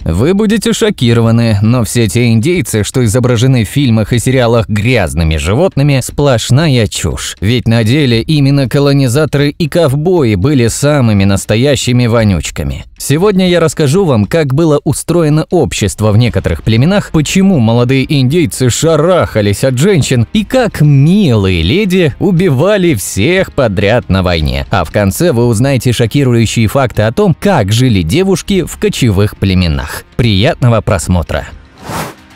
Вы будете шокированы, но все те индейцы, что изображены в фильмах и сериалах грязными животными, сплошная чушь. Ведь на деле именно колонизаторы и ковбои были самыми настоящими вонючками. Сегодня я расскажу вам, как было устроено общество в некоторых племенах, почему молодые индейцы шарахались от женщин и как милые леди убивали всех подряд на войне. А в конце вы узнаете шокирующие факты о том, как жили девушки в кочевых племенах. Приятного просмотра!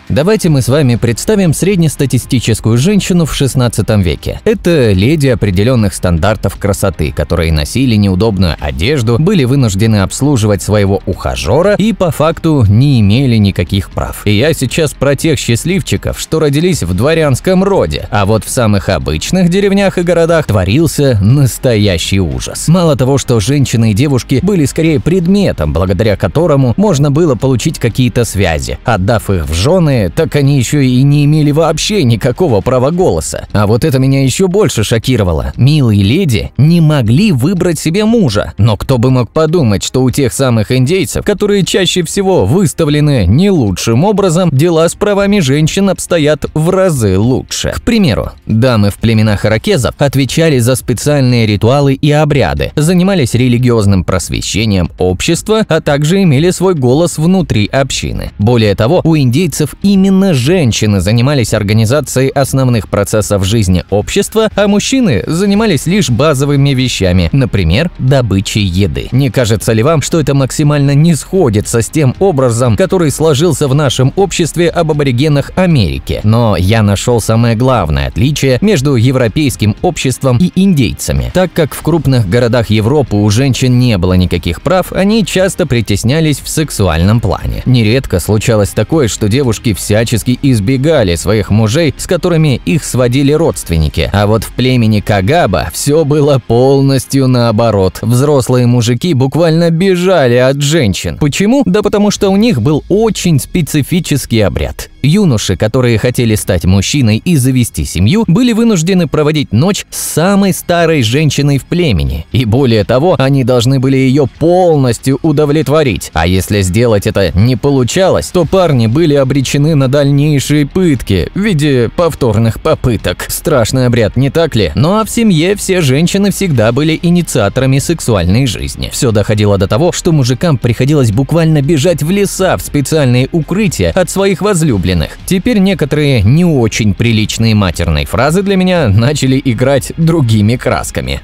Давайте мы с вами представим среднестатистическую женщину в 16 веке. Это леди определенных стандартов красоты, которые носили неудобную одежду, были вынуждены обслуживать своего ухажера и по факту не имели никаких прав. И я сейчас про тех счастливчиков, что родились в дворянском роде, а вот в самых обычных деревнях и городах творился настоящий ужас. Мало того, что женщины и девушки были скорее предметом, благодаря которому можно было получить какие-то связи. Отдав их в жены, так они еще и не имели вообще никакого права голоса. А вот это меня еще больше шокировало. Милые леди не могли выбрать себе мужа. Но кто бы мог подумать, что у тех самых индейцев, которые чаще всего выставлены не лучшим образом, дела с правами женщин обстоят в разы лучше. К примеру, дамы в племенах иракезов отвечали за специальные ритуалы и обряды, занимались религиозным просвещением общества, а также имели свой голос внутри общины. Более того, у индейцев именно женщины занимались организацией основных процессов жизни общества, а мужчины занимались лишь базовыми вещами, например, добычей еды. Не кажется ли вам, что это максимально не сходится с тем образом, который сложился в нашем обществе об аборигенах Америки? Но я нашел самое главное отличие между европейским обществом и индейцами. Так как в крупных городах Европы у женщин не было никаких прав, они часто притеснялись в сексуальном плане. Нередко случалось такое, что девушки всячески избегали своих мужей, с которыми их сводили родственники. А вот в племени Кагаба все было полностью наоборот. Взрослые мужики буквально бежали от женщин. Почему? Да потому что у них был очень специфический обряд. Юноши, которые хотели стать мужчиной и завести семью, были вынуждены проводить ночь с самой старой женщиной в племени. И более того, они должны были ее полностью удовлетворить. А если сделать это не получалось, то парни были обречены на дальнейшие пытки в виде повторных попыток. Страшный обряд, не так ли? Ну а в семье все женщины всегда были инициаторами сексуальной жизни. Все доходило до того, что мужикам приходилось буквально бежать в леса в специальные укрытия от своих возлюбленных. Теперь некоторые не очень приличные матерные фразы для меня начали играть другими красками.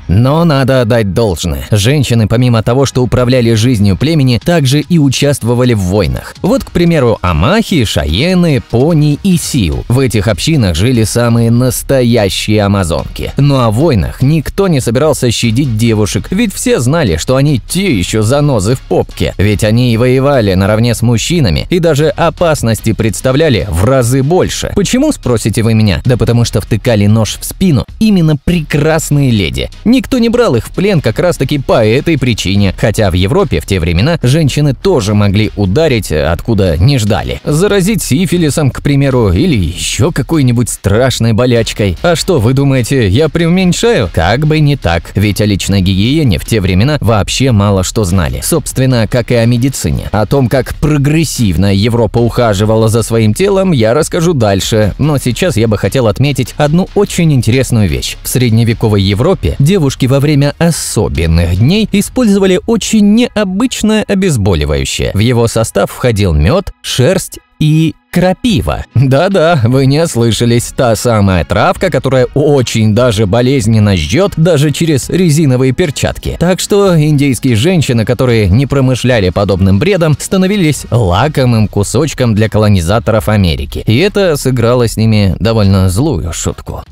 Но надо отдать должное. Женщины, помимо того, что управляли жизнью племени, также и участвовали в войнах. Вот, к примеру, амахи, шаены, пони и сиу. В этих общинах жили самые настоящие амазонки. Но о войнах никто не собирался щадить девушек, ведь все знали, что они те еще занозы в попке. Ведь они и воевали наравне с мужчинами, и даже опасности представляли в разы больше. Почему, спросите вы меня? Да потому что втыкали нож в спину именно прекрасные леди. Никто не брал их в плен как раз-таки по этой причине, хотя в Европе в те времена женщины тоже могли ударить откуда не ждали. Заразить сифилисом, к примеру, или еще какой-нибудь страшной болячкой. А что, вы думаете, я преуменьшаю? Как бы не так, ведь о личной гигиене в те времена вообще мало что знали. Собственно, как и о медицине. О том, как прогрессивно Европа ухаживала за своим телом, я расскажу дальше. Но сейчас я бы хотел отметить одну очень интересную вещь. В средневековой Европе девушки во время особенных дней использовали очень необычное обезболивающее. В его состав входил мед, шерсть и крапива. Да-да, вы не ослышались, та самая травка, которая очень даже болезненно жжет даже через резиновые перчатки. Так что индейские женщины, которые не промышляли подобным бредом, становились лакомым кусочком для колонизаторов Америки. И это сыграло с ними довольно злую шутку.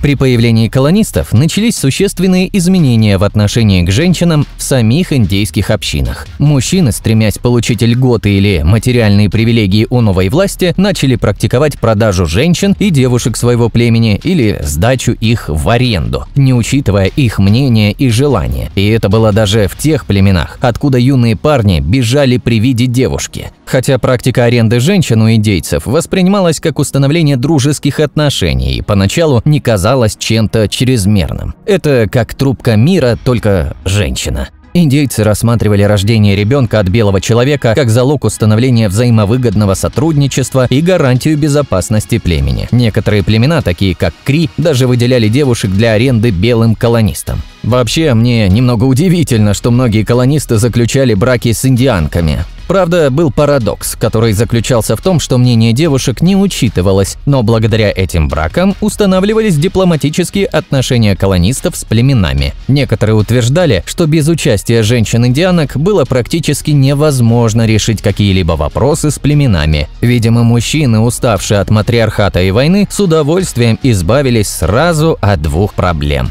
При появлении колонистов начались существенные изменения в отношении к женщинам в самих индейских общинах. Мужчины, стремясь получить льготы или материальные привилегии у новой власти, начали практиковать продажу женщин и девушек своего племени или сдачу их в аренду, не учитывая их мнение и желания. И это было даже в тех племенах, откуда юные парни бежали при виде девушки. Хотя практика аренды женщин у индейцев воспринималась как установление дружеских отношений и поначалу не казалось чем-то чрезмерным. Это как трубка мира, только женщина. Индейцы рассматривали рождение ребенка от белого человека как залог установления взаимовыгодного сотрудничества и гарантию безопасности племени. Некоторые племена, такие как Кри, даже выделяли девушек для аренды белым колонистам. Вообще, мне немного удивительно, что многие колонисты заключали браки с индианками. Правда, был парадокс, который заключался в том, что мнение девушек не учитывалось, но благодаря этим бракам устанавливались дипломатические отношения колонистов с племенами. Некоторые утверждали, что без участия женщин-индианок было практически невозможно решить какие-либо вопросы с племенами. Видимо, мужчины, уставшие от матриархата и войны, с удовольствием избавились сразу от двух проблем.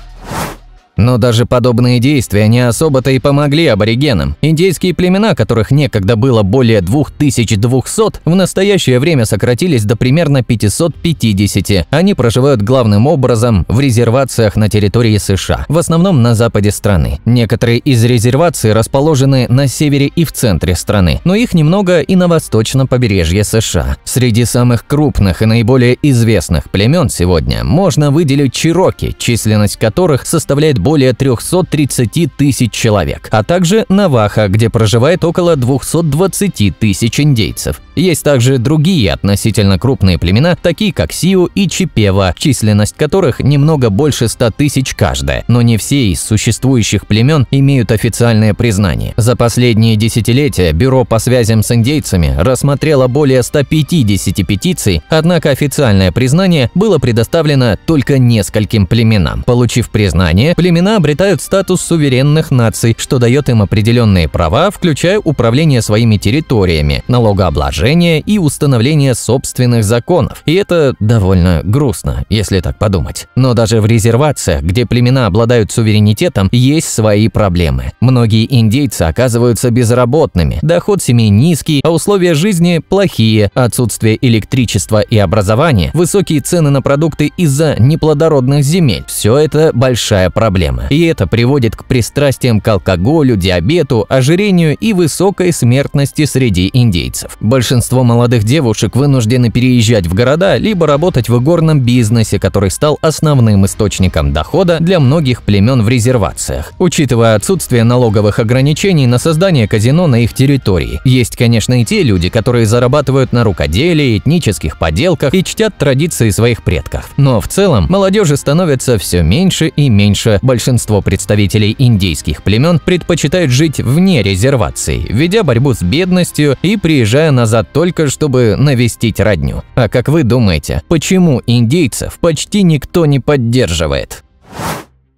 Но даже подобные действия не особо-то и помогли аборигенам. Индейские племена, которых некогда было более 2200, в настоящее время сократились до примерно 550. Они проживают главным образом в резервациях на территории США, в основном на западе страны. Некоторые из резерваций расположены на севере и в центре страны, но их немного и на восточном побережье США. Среди самых крупных и наиболее известных племен сегодня можно выделить чероки, численность которых составляет более 330 тысяч человек, а также наваха, где проживает около 220 тысяч индейцев. Есть также другие относительно крупные племена, такие как Сиу и Чипева, численность которых немного больше 100 тысяч каждая, но не все из существующих племен имеют официальное признание. За последние десятилетия Бюро по связям с индейцами рассмотрело более 150 петиций, однако официальное признание было предоставлено только нескольким племенам. Получив признание, племена обретают статус суверенных наций, что дает им определенные права, включая управление своими территориями, налогообложение и установление собственных законов. И это довольно грустно, если так подумать. Но даже в резервациях, где племена обладают суверенитетом, есть свои проблемы. Многие индейцы оказываются безработными, доход семей низкий, а условия жизни плохие, отсутствие электричества и образования, высокие цены на продукты из-за неплодородных земель. Все это большая проблема. И это приводит к пристрастиям к алкоголю, диабету, ожирению и высокой смертности среди индейцев. Большинство молодых девушек вынуждены переезжать в города либо работать в игорном бизнесе, который стал основным источником дохода для многих племен в резервациях. Учитывая отсутствие налоговых ограничений на создание казино на их территории, есть, конечно, и те люди, которые зарабатывают на рукоделии, этнических поделках и чтят традиции своих предков. Но в целом молодежи становится все меньше и меньше. Большинство представителей индейских племен предпочитают жить вне резерваций, ведя борьбу с бедностью и приезжая назад только чтобы навестить родню. А как вы думаете, почему индейцев почти никто не поддерживает?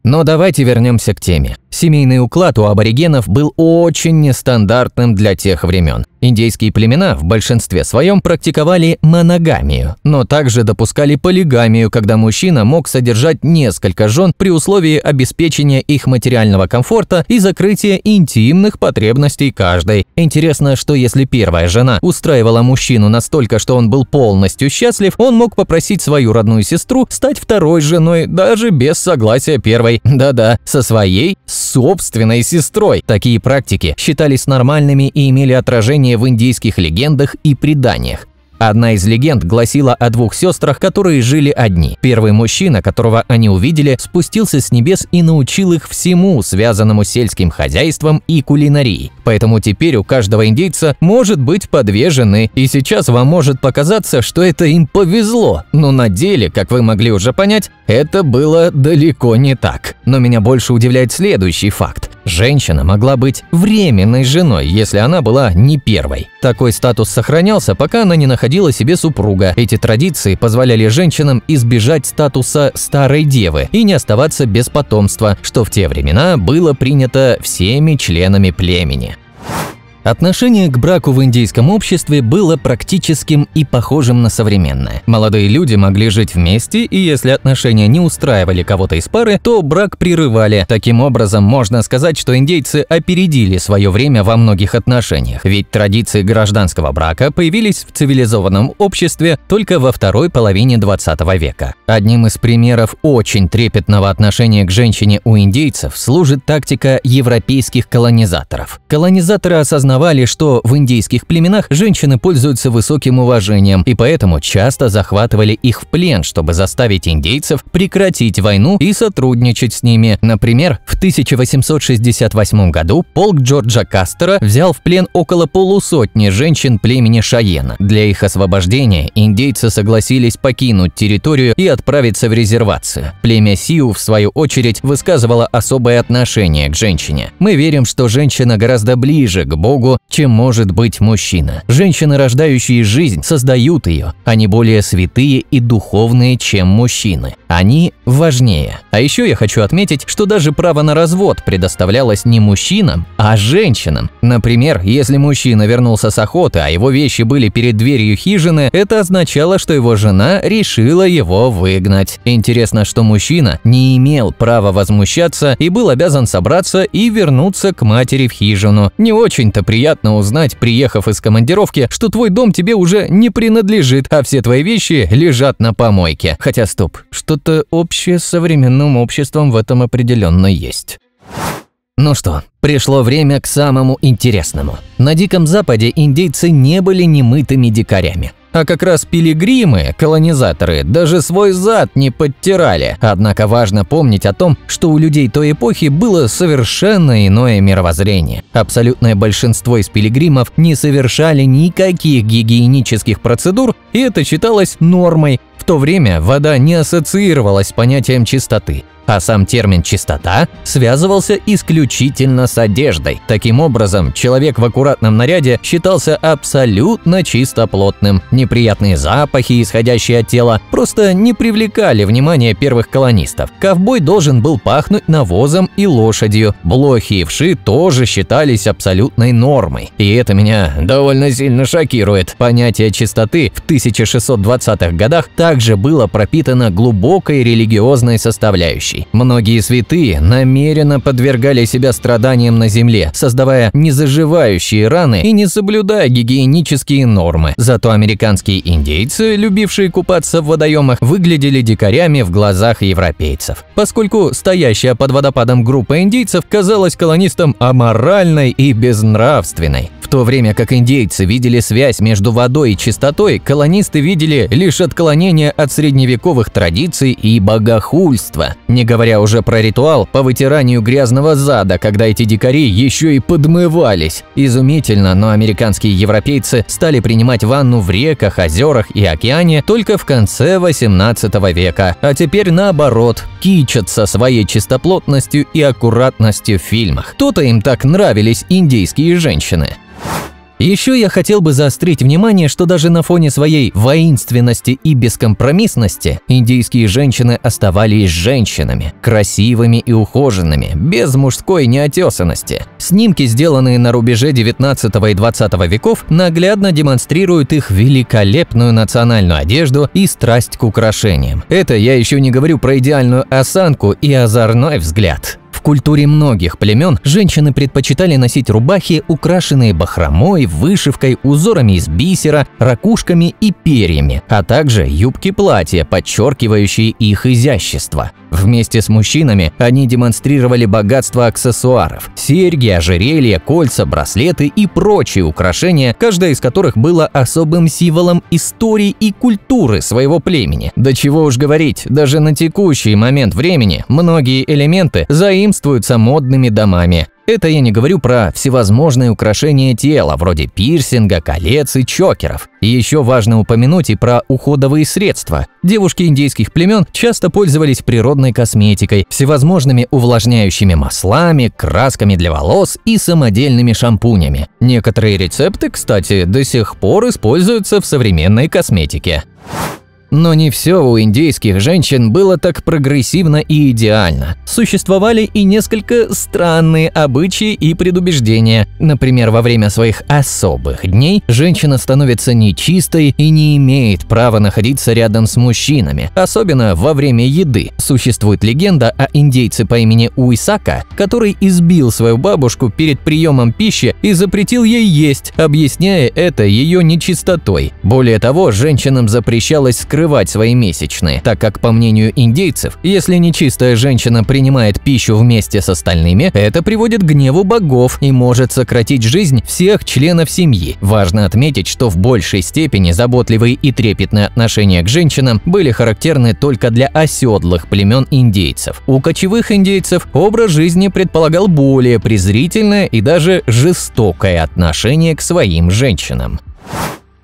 Но давайте вернемся к теме. Семейный уклад у аборигенов был очень нестандартным для тех времен. Индейские племена в большинстве своем практиковали моногамию, но также допускали полигамию, когда мужчина мог содержать несколько жен при условии обеспечения их материального комфорта и закрытия интимных потребностей каждой. Интересно, что если первая жена устраивала мужчину настолько, что он был полностью счастлив, он мог попросить свою родную сестру стать второй женой, даже без согласия первой. Да-да, со своей собственной сестрой. Такие практики считались нормальными и имели отражение в индийских легендах и преданиях. Одна из легенд гласила о двух сестрах, которые жили одни. Первый мужчина, которого они увидели, спустился с небес и научил их всему, связанному с сельским хозяйством и кулинарией. Поэтому теперь у каждого индейца может быть по две жены. И сейчас вам может показаться, что это им повезло. Но на деле, как вы могли уже понять, это было далеко не так. Но меня больше удивляет следующий факт. Женщина могла быть временной женой, если она была не первой. Такой статус сохранялся, пока она не находила себе супруга. Эти традиции позволяли женщинам избежать статуса старой девы и не оставаться без потомства, что в те времена было принято всеми членами племени. Отношение к браку в индейском обществе было практическим и похожим на современное. Молодые люди могли жить вместе, и если отношения не устраивали кого-то из пары, то брак прерывали. Таким образом, можно сказать, что индейцы опередили свое время во многих отношениях, ведь традиции гражданского брака появились в цивилизованном обществе только во второй половине 20 века. Одним из примеров очень трепетного отношения к женщине у индейцев служит тактика европейских колонизаторов. Колонизаторы осознавали узнавали, что в индейских племенах женщины пользуются высоким уважением, и поэтому часто захватывали их в плен, чтобы заставить индейцев прекратить войну и сотрудничать с ними. Например, в 1868 году полк Джорджа Кастера взял в плен около полусотни женщин племени Шайена. Для их освобождения индейцы согласились покинуть территорию и отправиться в резервацию. Племя Сиу, в свою очередь, высказывало особое отношение к женщине. Мы верим, что женщина гораздо ближе к Богу, чем может быть мужчина. Женщины, рождающие жизнь, создают ее. Они более святые и духовные, чем мужчины. Они важнее. А еще я хочу отметить, что даже право на развод предоставлялось не мужчинам, а женщинам. Например, если мужчина вернулся с охоты, а его вещи были перед дверью хижины, это означало, что его жена решила его выгнать. Интересно, что мужчина не имел права возмущаться и был обязан собраться и вернуться к матери в хижину. Не очень-то приятно узнать, приехав из командировки, что твой дом тебе уже не принадлежит, а все твои вещи лежат на помойке. Хотя стоп, что-то общее с современным обществом в этом определенно есть. Ну что, пришло время к самому интересному. На Диком Западе индейцы не были немытыми дикарями. А как раз пилигримы, колонизаторы, даже свой зад не подтирали. Однако важно помнить о том, что у людей той эпохи было совершенно иное мировоззрение. Абсолютное большинство из пилигримов не совершали никаких гигиенических процедур, и это считалось нормой. В то время вода не ассоциировалась с понятием чистоты, а сам термин «чистота» связывался исключительно с одеждой. Таким образом, человек в аккуратном наряде считался абсолютно чистоплотным. Неприятные запахи, исходящие от тела, просто не привлекали внимания первых колонистов. Ковбой должен был пахнуть навозом и лошадью. Блохи и вши тоже считались абсолютной нормой. И это меня довольно сильно шокирует. Понятие чистоты в 1620-х годах также было пропитано глубокой религиозной составляющей. Многие святые намеренно подвергали себя страданиям на земле, создавая незаживающие раны и не соблюдая гигиенические нормы. Зато американские индейцы, любившие купаться в водоемах, выглядели дикарями в глазах европейцев, поскольку стоящая под водопадом группа индейцев казалась колонистам аморальной и безнравственной. В то время как индейцы видели связь между водой и чистотой, колонисты видели лишь отклонение от средневековых традиций и богохульства. Не говоря уже про ритуал по вытиранию грязного зада, когда эти дикари еще и подмывались. Изумительно, но американские европейцы стали принимать ванну в реках, озерах и океане только в конце 18 века, а теперь наоборот, кичатся своей чистоплотностью и аккуратностью в фильмах. То-то им так нравились индейские женщины. Еще я хотел бы заострить внимание, что даже на фоне своей воинственности и бескомпромиссности индийские женщины оставались женщинами, красивыми и ухоженными, без мужской неотесанности. Снимки, сделанные на рубеже 19 и 20 веков, наглядно демонстрируют их великолепную национальную одежду и страсть к украшениям. Это я еще не говорю про идеальную осанку и озорной взгляд. В культуре многих племен женщины предпочитали носить рубахи, украшенные бахромой, вышивкой, узорами из бисера, ракушками и перьями, а также юбки-платья, подчеркивающие их изящество. Вместе с мужчинами они демонстрировали богатство аксессуаров – серьги, ожерелья, кольца, браслеты и прочие украшения, каждая из которых было особым символом истории и культуры своего племени. Да чего уж говорить, даже на текущий момент времени многие элементы заимствуются модными домами. Это я не говорю про всевозможные украшения тела, вроде пирсинга, колец и чокеров. И еще важно упомянуть и про уходовые средства. Девушки индейских племен часто пользовались природной косметикой, всевозможными увлажняющими маслами, красками для волос и самодельными шампунями. Некоторые рецепты, кстати, до сих пор используются в современной косметике. Но не все у индейских женщин было так прогрессивно и идеально. Существовали и несколько странные обычаи и предубеждения. Например, во время своих особых дней женщина становится нечистой и не имеет права находиться рядом с мужчинами, особенно во время еды. Существует легенда о индейце по имени Уисака, который избил свою бабушку перед приемом пищи и запретил ей есть, объясняя это ее нечистотой. Более того, женщинам запрещалось скрывать прерывать свои месячные, так как, по мнению индейцев, если нечистая женщина принимает пищу вместе с остальными, это приводит к гневу богов и может сократить жизнь всех членов семьи. Важно отметить, что в большей степени заботливые и трепетные отношения к женщинам были характерны только для оседлых племен индейцев. У кочевых индейцев образ жизни предполагал более презрительное и даже жестокое отношение к своим женщинам.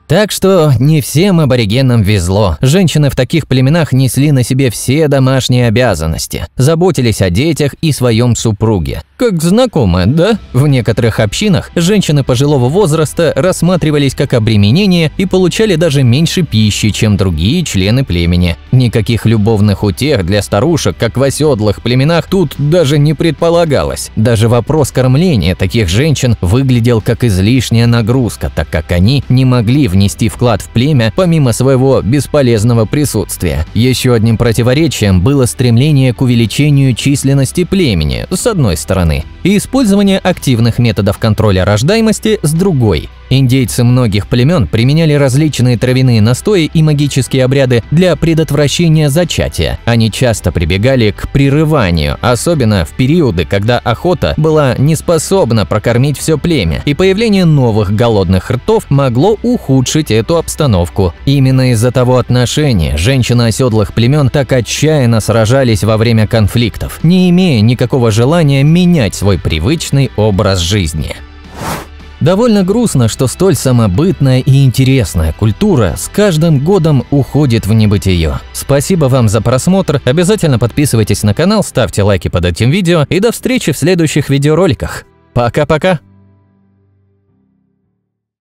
Так что не всем аборигенам везло. Женщины в таких племенах несли на себе все домашние обязанности, заботились о детях и своем супруге. Как знакомо, да? В некоторых общинах женщины пожилого возраста рассматривались как обременение и получали даже меньше пищи, чем другие члены племени. Никаких любовных утех для старушек, как в оседлых племенах, тут даже не предполагалось. Даже вопрос кормления таких женщин выглядел как излишняя нагрузка, так как они не могли внести вклад в племя помимо своего бесполезного присутствия. Еще одним противоречием было стремление к увеличению численности племени, с одной стороны, и использование активных методов контроля рождаемости с другой. Индейцы многих племен применяли различные травяные настои и магические обряды для предотвращения зачатия. Они часто прибегали к прерыванию, особенно в периоды, когда охота была не способна прокормить все племя, и появление новых голодных ртов могло ухудшить эту обстановку. Именно из-за того отношения женщины оседлых племен так отчаянно сражались во время конфликтов, не имея никакого желания менять свой привычный образ жизни. Довольно грустно, что столь самобытная и интересная культура с каждым годом уходит в небытие. Спасибо вам за просмотр, обязательно подписывайтесь на канал, ставьте лайки под этим видео и до встречи в следующих видеороликах. Пока-пока!